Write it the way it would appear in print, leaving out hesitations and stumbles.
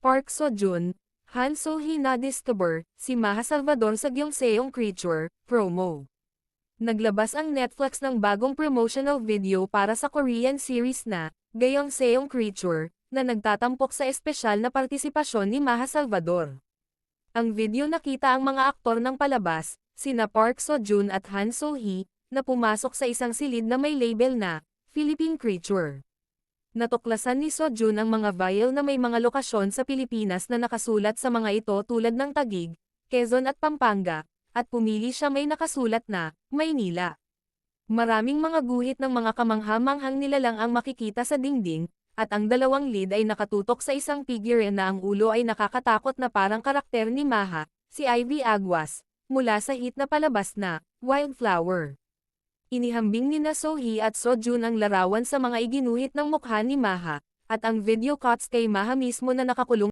Park Seo-joon, Han So-hee na-discover, si Maha Salvador sa Gyeongseong Creature, promo. Naglabas ang Netflix ng bagong promotional video para sa Korean series na, Gyeongseong Creature, na nagtatampok sa espesyal na partisipasyon ni Maha Salvador. Ang video nakita ang mga aktor ng palabas, sina Park Seo-joon at Han So-hee, na pumasok sa isang silid na may label na, Philippine Creature. Natuklasan ni Seo-joon ang mga vial na may mga lokasyon sa Pilipinas na nakasulat sa mga ito tulad ng Taguig, Quezon at Pampanga, at pumili siya may nakasulat na, Maynila. Maraming mga guhit ng mga kamangha-manghang nilalang ang makikita sa dingding, at ang dalawang lead ay nakatutok sa isang figure na ang ulo ay nakakatakot na parang karakter ni Maha, si Ivy Aguas, mula sa hit na palabas na, Wildflower. Inihambing ni na So-hee at Seo-joon ang larawan sa mga iginuhit ng mukha ni Maha, at ang video cuts kay Maha mismo na nakakulong